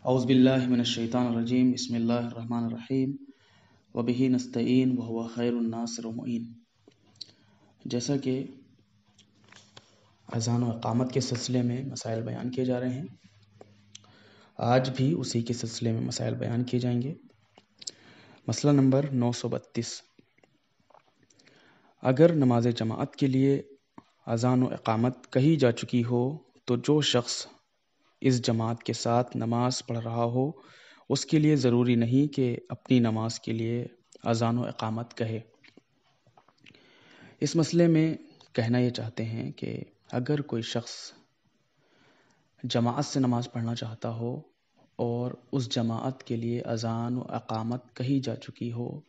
اعوذ باللہ من الشیطان الرجیم بسم اللہ الرحمن الرحیم وبہ نستعین وہو خیر الناصر ومعین۔ جیسا کہ اذان و اقامت کے سلسلے میں مسائل بیان کیے جا رہے ہیں، آج بھی اسی کے سلسلے میں مسائل بیان کیے جائیں گے۔ مسئلہ نمبر 932، اگر نماز جماعت کے لیے اذان و اقامت کہی جا چکی ہو تو جو شخص اس جماعت کے ساتھ نماز پڑھ رہا ہو اس کے لیے ضروری نہیں کہ اپنی نماز کے لیے اذان و اقامت کہے۔ اس مسئلے میں کہنا یہ چاہتے ہیں کہ اگر کوئی شخص جماعت سے نماز پڑھنا چاہتا ہو اور اس جماعت کے لیے اذان و اقامت کہی جا چکی ہو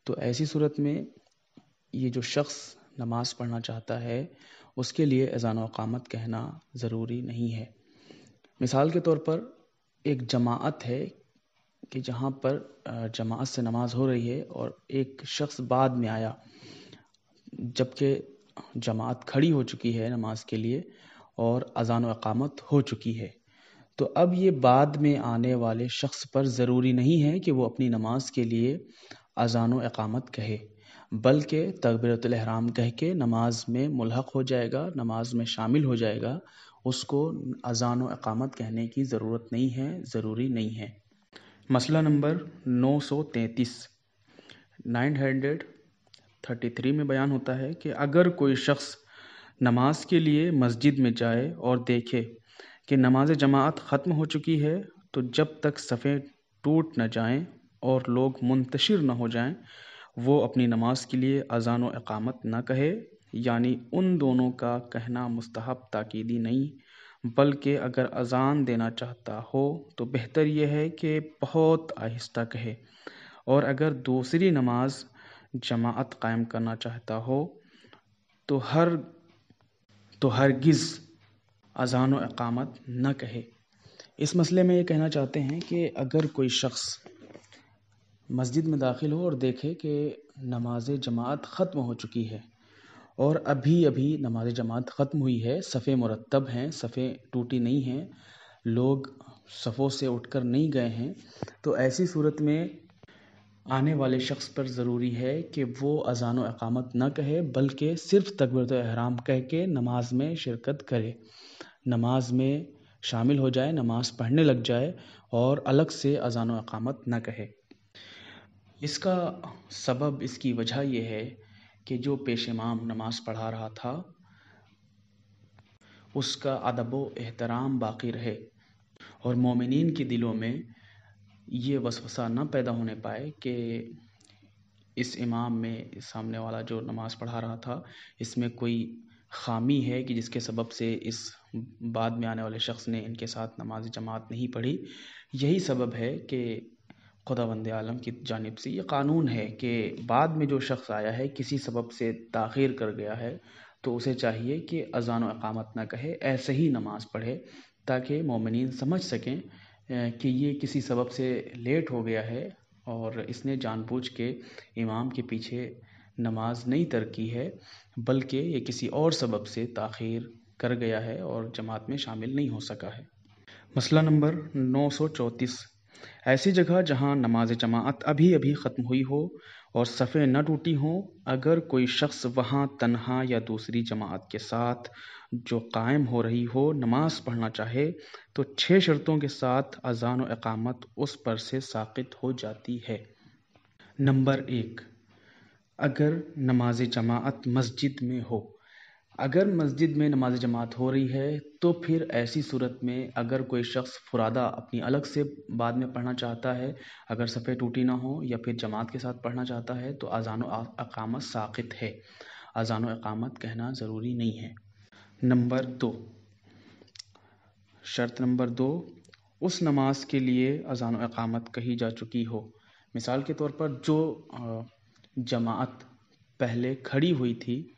تو ایسی صورت میں یہ جو شخص نماز پڑھنا چاہتا ہے اس کے لیے اذان و اقامت کہنا ضروری نہیں ہے۔ مثال کے طور پر ایک جماعت ہے کہ جہاں پر جماعت سے نماز ہو رہی ہے اور ایک شخص بعد میں آیا جبکہ جماعت کھڑی ہو چکی ہے نماز کے لیے اور اذان و اقامت ہو چکی ہے، تو اب یہ بعد میں آنے والے شخص پر ضروری نہیں ہے کہ وہ اپنی نماز کے لیے اذان و اقامت کہے، بلکہ تکبیرۃ الاحرام کہہ کے نماز میں ملحق ہو جائے گا، نماز میں شامل ہو جائے گا، اس کو اذان و اقامت کہنے کی ضرورت نہیں ہے، ضروری نہیں ہے۔ مسئلہ نمبر 933 میں بیان ہوتا ہے کہ اگر کوئی شخص نماز کے لیے مسجد میں جائے اور دیکھے کہ نماز جماعت ختم ہو چکی ہے تو جب تک صفیں ٹوٹ نہ جائیں اور لوگ منتشر نہ ہو جائیں وہ اپنی نماز کے لیے اذان و اقامت نہ کہے، یعنی ان دونوں کا کہنا مستحب تاکیدی نہیں، بلکہ اگر اذان دینا چاہتا ہو تو بہتر یہ ہے کہ بہت آہستہ کہے، اور اگر دوسری نماز جماعت قائم کرنا چاہتا ہو تو ہرگز اذان و اقامت نہ کہے۔ اس مسئلے میں یہ کہنا چاہتے ہیں کہ اگر کوئی شخص مسجد میں داخل ہو اور دیکھے کہ نماز جماعت ختم ہو چکی ہے اور ابھی نماز جماعت ختم ہوئی ہے، صفیں مرتب ہیں، صفیں ٹوٹی نہیں ہیں، لوگ صفوں سے اٹھ کر نہیں گئے ہیں، تو ایسی صورت میں آنے والے شخص پر ضروری ہے کہ وہ اذان و اقامت نہ کہے بلکہ صرف تکبیرۃ الاحرام کہہ کے نماز میں شرکت کرے، نماز میں شامل ہو جائے، نماز پڑھنے لگ جائے اور الگ سے اذان و اقامت نہ کہے۔ اس کا سبب، اس کی وجہ یہ ہے کہ جو پیش امام نماز پڑھا رہا تھا اس کا ادب و احترام باقی رہے اور مومنین کے دلوں میں یہ وسوسہ نہ پیدا ہونے پائے کہ اس امام میں، اس سامنے والا جو نماز پڑھا رہا تھا، اس میں کوئی خامی ہے کہ جس کے سبب سے اس بعد میں آنے والے شخص نے ان کے ساتھ نماز جماعت نہیں پڑھی۔ یہی سبب ہے کہ خداوند عالم کی جانب سے یہ قانون ہے کہ بعد میں جو شخص آیا ہے کسی سبب سے تاخیر کر گیا ہے تو اسے چاہیے کہ اذان و اقامت نہ کہے، ایسے ہی نماز پڑھے تاکہ مومنین سمجھ سکیں کہ یہ کسی سبب سے لیٹ ہو گیا ہے اور اس نے جان بوجھ کے امام کے پیچھے نماز نہیں ترک کی ہے، بلکہ یہ کسی اور سبب سے تاخیر کر گیا ہے اور جماعت میں شامل نہیں ہو سکا ہے۔ مسئلہ نمبر 934، ایسی جگہ جہاں نماز جماعت ابھی ختم ہوئی ہو اور صفیں نہ ٹوٹی ہوں، اگر کوئی شخص وہاں تنہا یا دوسری جماعت کے ساتھ جو قائم ہو رہی ہو نماز پڑھنا چاہے تو 6 شرطوں کے ساتھ اذان و اقامت اس پر سے ساقط ہو جاتی ہے۔ نمبر 1، اگر نماز جماعت مسجد میں ہو۔ اگر مسجد میں نماز جماعت ہو رہی ہے تو پھر ایسی صورت میں اگر کوئی شخص فرادہ اپنی الگ سے بعد میں پڑھنا چاہتا ہے، اگر صفیں ٹوٹی نہ ہوں یا پھر جماعت کے ساتھ پڑھنا چاہتا ہے تو اذان و اقامت ساقط ہے، اذان و اقامت کہنا ضروری نہیں ہے۔ نمبر 2، شرط نمبر 2، اس نماز کے لیے اذان و اقامت کہی جا چکی ہو۔ مثال کے طور پر جو جماعت پہلے کھڑی ہوئی تھی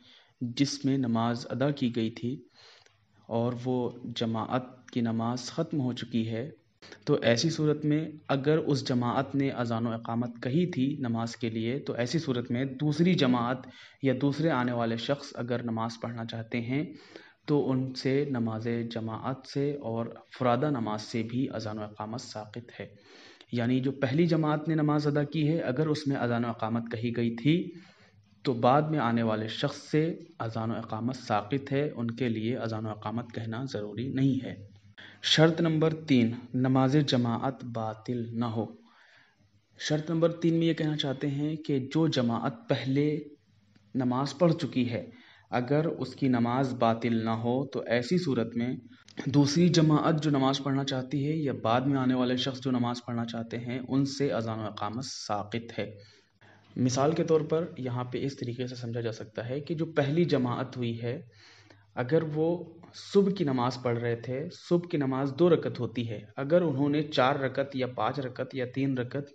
جس میں نماز ادا کی گئی تھی اور وہ جماعت کی نماز ختم ہو چکی ہے، تو ایسی صورت میں اگر اس جماعت نے اذان و اقامت کہی تھی نماز کے لیے تو ایسی صورت میں دوسری جماعت یا دوسرے آنے والے شخص اگر نماز پڑھنا چاہتے ہیں تو ان سے نماز جماعت سے اور فرادہ نماز سے بھی اذان و اقامت ساقط ہے۔ یعنی جو پہلی جماعت نے نماز ادا کی ہے، اگر اس میں اذان و اقامت کہی گئی تھی تو بعد میں آنے والے شخص سے اذان و اقامت ساقط ہے، ان کے لیے اذان و اقامت کہنا ضروری نہیں ہے۔ شرط نمبر 3، نماز جماعت باطل نہ ہو۔ شرط نمبر 3 میں یہ کہنا چاہتے ہیں کہ جو جماعت پہلے نماز پڑھ چکی ہے، اگر اس کی نماز باطل نہ ہو تو ایسی صورت میں دوسری جماعت جو نماز پڑھنا چاہتی ہے یا بعد میں آنے والے شخص جو نماز پڑھنا چاہتے ہیں، ان سے اذان و اقامت ساقط ہے۔ مثال کے طور پر یہاں پہ اس طریقے سے سمجھا جا سکتا ہے کہ جو پہلی جماعت ہوئی ہے، اگر وہ صبح کی نماز پڑھ رہے تھے، صبح کی نماز 2 رکعت ہوتی ہے، اگر انہوں نے 4 رکعت یا 5 رکعت یا 3 رکعت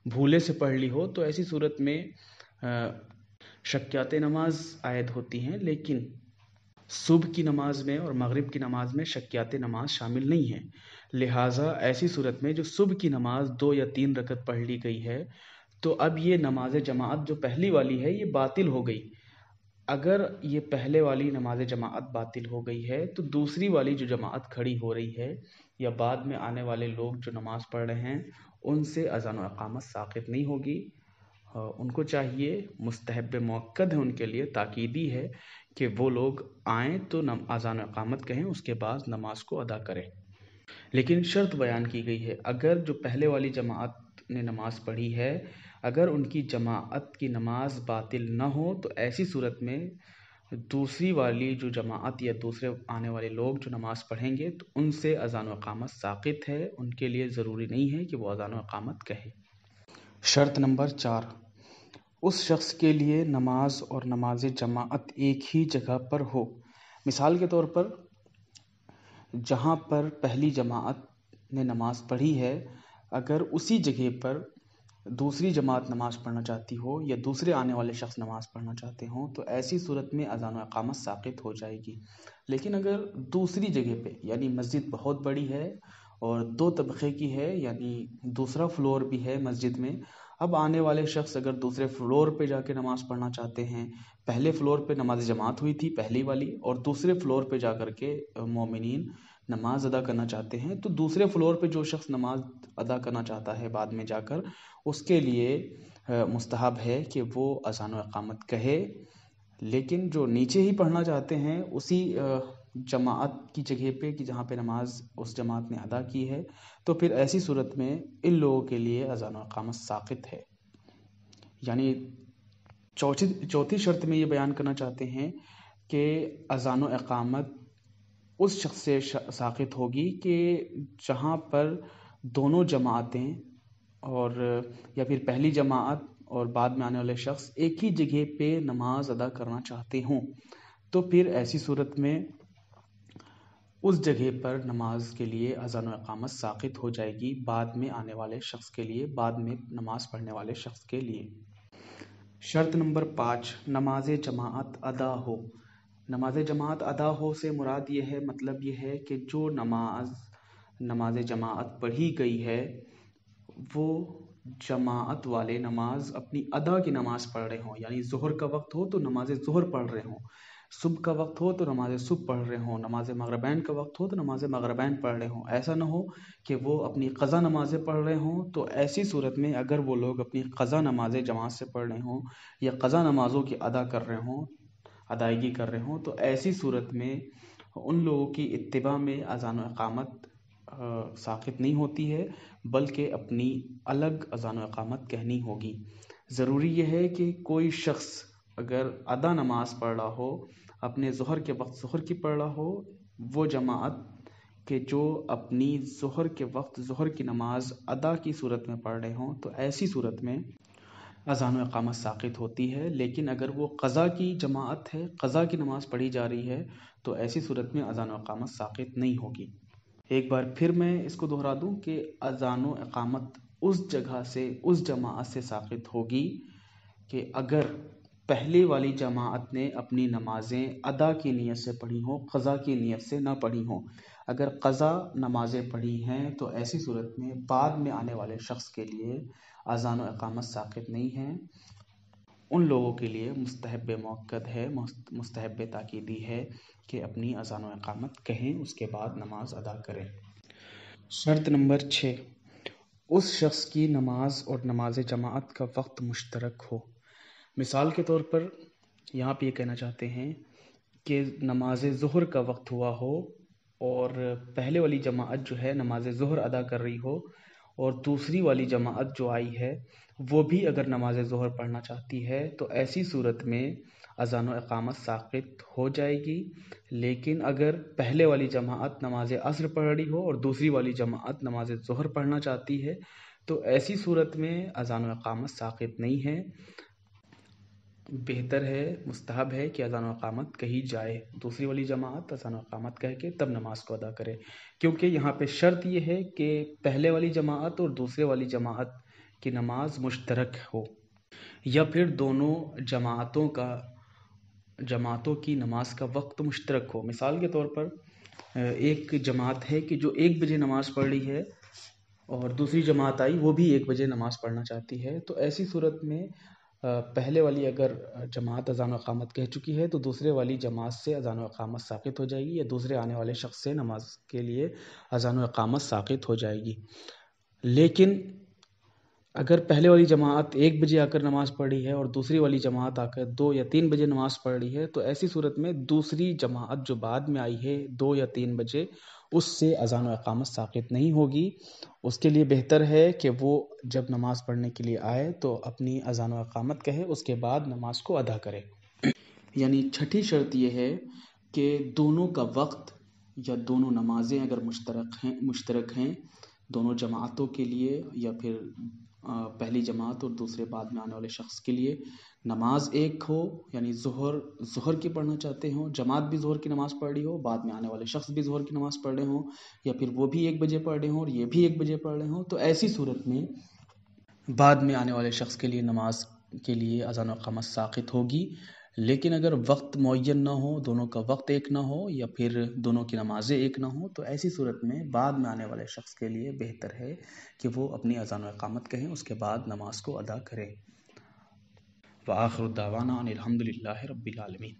بھولے سے پڑھ لی ہو تو ایسی صورت میں شکیات نماز عائد ہوتی ہیں، لیکن صبح کی نماز میں اور مغرب کی نماز میں شکیات نماز شامل نہیں ہیں۔ لہٰذا ایسی صورت میں جو صبح کی نماز 2 یا 3 رکعت پڑھ لی گئی ہے تو اب یہ نماز جماعت جو پہلی والی ہے یہ باطل ہو گئی۔ اگر یہ پہلے والی نماز جماعت باطل ہو گئی ہے تو دوسری والی جو جماعت کھڑی ہو رہی ہے یا بعد میں آنے والے لوگ جو نماز پڑھ رہے ہیں، ان سے اذان و اقامت ساقط نہیں ہوگی۔ ان کو چاہیے، مستحب مؤکد ہے ان کے لیے، تاکیدی ہے کہ وہ لوگ آئیں تو اذان و اقامت کہیں، اس کے بعد نماز کو ادا کریں۔ لیکن شرط بیان کی گئی ہے، اگر جو پہلے والی جماعت نے نماز پڑھی ہے، اگر ان کی جماعت کی نماز باطل نہ ہو تو ایسی صورت میں دوسری والی جو جماعت یا دوسرے آنے والے لوگ جو نماز پڑھیں گے تو ان سے اذان و اقامت ساقط ہے، ان کے لیے ضروری نہیں ہے کہ وہ اذان و اقامت کہے۔ شرط نمبر 4، اس شخص کے لیے نماز اور نماز جماعت ایک ہی جگہ پر ہو۔ مثال کے طور پر جہاں پر پہلی جماعت نے نماز پڑھی ہے، اگر اسی جگہ پر دوسری جماعت نماز پڑھنا چاہتی ہو یا دوسرے آنے والے شخص نماز پڑھنا چاہتے ہوں تو ایسی صورت میں اذان و اقامت ساقط ہو جائے گی۔ لیکن اگر دوسری جگہ پہ، یعنی مسجد بہت بڑی ہے اور 2 طبقے کی ہے، یعنی دوسرا فلور بھی ہے مسجد میں، اب آنے والے شخص اگر دوسرے فلور پہ جا کے نماز پڑھنا چاہتے ہیں، پہلے فلور پہ نماز جماعت ہوئی تھی پہلی والی، اور دوسرے فلور پہ جا کر کے مومنین نماز ادا کرنا چاہتے ہیں، تو دوسرے فلور پہ جو شخص نماز ادا کرنا چاہتا ہے بعد میں جا کر، اس کے لیے مستحب ہے کہ وہ اذان و اقامت کہے۔ لیکن جو نیچے ہی پڑھنا چاہتے ہیں اسی جماعت کی جگہ پہ کہ جہاں پہ نماز اس جماعت نے ادا کی ہے، تو پھر ایسی صورت میں ان لوگوں کے لیے اذان و اقامت ساقط ہے۔ یعنی چوتھی شرط میں یہ بیان کرنا چاہتے ہیں کہ اذان و اقامت اس شخص سے ساقط ہوگی کہ جہاں پر دونوں جماعتیں اور یا پھر پہلی جماعت اور بعد میں آنے والے شخص ایک ہی جگہ پہ نماز ادا کرنا چاہتے ہوں، تو پھر ایسی صورت میں اس جگہ پر نماز کے لیے اذان و اقامت ساقط ہو جائے گی، بعد میں آنے والے شخص کے لیے، بعد میں نماز پڑھنے والے شخص کے لیے۔ شرط نمبر 5، نماز جماعت ادا ہو۔ نماز جماعت ادا ہو سے مراد یہ ہے، مطلب یہ ہے کہ جو نماز جماعت پڑھی گئی ہے وہ جماعت والے نماز اپنی ادا کی نماز پڑھ رہے ہوں، یعنی ظہر کا وقت ہو تو نماز ظہر پڑھ رہے ہوں، صبح کا وقت ہو تو نماز صبح پڑھ رہے ہوں، نماز مغربین کا وقت ہو تو نماز مغربین پڑھ رہے ہوں۔ ایسا نہ ہو کہ وہ اپنی قضا نمازیں پڑھ رہے ہوں، تو ایسی صورت میں اگر وہ لوگ اپنی قضا نمازیں جماعت سے پڑھ رہے ہوں یا قضا نمازوں کی ادائیگی کر رہے ہوں، تو ایسی صورت میں ان لوگوں کی اتباع میں اذان و اقامت ساقط نہیں ہوتی ہے، بلکہ اپنی الگ اذان و اقامت کہنی ہوگی۔ ضروری یہ ہے کہ کوئی شخص اگر ادا نماز پڑھ رہا ہو، اپنے ظہر کے وقت ظہر کی پڑھ رہا ہو، وہ جماعت کہ جو اپنی ظہر کے وقت ظہر کی نماز ادا کی صورت میں پڑھ رہے ہوں، تو ایسی صورت میں اذان و اقامت ساقط ہوتی ہے۔ لیکن اگر وہ قضا کی جماعت ہے، قضا کی نماز پڑھی جا رہی ہے، تو ایسی صورت میں اذان و اقامت ساقط نہیں ہوگی۔ ایک بار پھر میں اس کو دہرا دوں کہ اذان و اقامت اس جگہ سے، اس جماعت سے ساقط ہوگی کہ اگر پہلے والی جماعت نے اپنی نمازیں ادا کی نیت سے پڑھی ہوں، قضا کی نیت سے نہ پڑھی ہوں۔ اگر قضا نمازیں پڑھی ہیں تو ایسی صورت میں بعد میں آنے والے شخص کے لیے اذان و اقامت ساقط نہیں ہے۔ ان لوگوں کے لیے مستحب مؤکد ہے، مستحب تاکیدی ہے کہ اپنی اذان و اقامت کہیں، اس کے بعد نماز ادا کریں۔ شرط نمبر 6، اس شخص کی نماز اور نماز جماعت کا وقت مشترک ہو۔ مثال کے طور پر یہاں پہ یہ کہنا چاہتے ہیں کہ نماز ظہر کا وقت ہوا ہو اور پہلے والی جماعت جو ہے نماز ظہر ادا کر رہی ہو، اور دوسری والی جماعت جو آئی ہے وہ بھی اگر نماز ظہر پڑھنا چاہتی ہے تو ایسی صورت میں اذان و اقامت ساقط ہو جائے گی۔ لیکن اگر پہلے والی جماعت نماز عصر پڑھ رہی ہو اور دوسری والی جماعت نماز ظہر پڑھنا چاہتی ہے تو ایسی صورت میں اذان و اقامت ساقط نہیں ہے۔ بہتر ہے، مستحب ہے کہ اذان و اقامت کہی جائے، دوسری والی جماعت اذان و اقامت کہہ کے تب نماز کو ادا کرے، کیونکہ یہاں پہ شرط یہ ہے کہ پہلے والی جماعت اور دوسرے والی جماعت کی نماز مشترک ہو، یا پھر دونوں جماعتوں کی نماز کا وقت مشترک ہو۔ مثال کے طور پر ایک جماعت ہے کہ جو 1 بجے نماز پڑھ رہی ہے اور دوسری جماعت آئی وہ بھی 1 بجے نماز پڑھنا چاہتی ہے، تو ایسی صورت میں پہلے والی اگر جماعت اذان و اقامت کہہ چکی ہے تو دوسرے والی جماعت سے اذان و اقامت ساقط ہو جائے گی، یا دوسرے آنے والے شخص سے نماز کے لیے اذان و اقامت ساقط ہو جائے گی۔ لیکن اگر پہلے والی جماعت 1 بجے آ کر نماز پڑھ رہی ہے اور دوسری والی جماعت آ کر 2 یا 3 بجے نماز پڑھ رہی ہے تو ایسی صورت میں دوسری جماعت جو بعد میں آئی ہے 2 یا 3 بجے، اس سے اذان و اقامت ساقط نہیں ہوگی۔ اس کے لیے بہتر ہے کہ وہ جب نماز پڑھنے کے لیے آئے تو اپنی اذان و اقامت کہے، اس کے بعد نماز کو ادا کرے۔ یعنی چھٹی شرط یہ ہے کہ دونوں کا وقت یا دونوں نمازیں اگر مشترک ہیں دونوں جماعتوں کے لیے، یا پھر پہلی جماعت اور دوسرے بعد میں آنے والے شخص کے لیے نماز ایک ہو، یعنی ظہر کی پڑھنا چاہتے ہوں، جماعت بھی ظہر کی نماز پڑھ رہی ہو، بعد میں آنے والے شخص بھی ظہر کی نماز پڑھ رہے ہوں، یا پھر وہ بھی 1 بجے پڑھ رہے ہوں اور یہ بھی 1 بجے پڑھ رہے ہوں، تو ایسی صورت میں بعد میں آنے والے شخص کے لیے نماز کے لیے اذان و اقامت ساقط ہوگی۔ لیکن اگر وقت معین نہ ہو، دونوں کا وقت ایک نہ ہو، یا پھر دونوں کی نمازیں ایک نہ ہوں، تو ایسی صورت میں بعد میں آنے والے شخص کے لیے بہتر ہے کہ وہ اپنی اذان و اقامت کہیں، اس کے بعد نماز کو ادا کرے۔ وآخر دعوانا ان الحمد للہ رب العالمین۔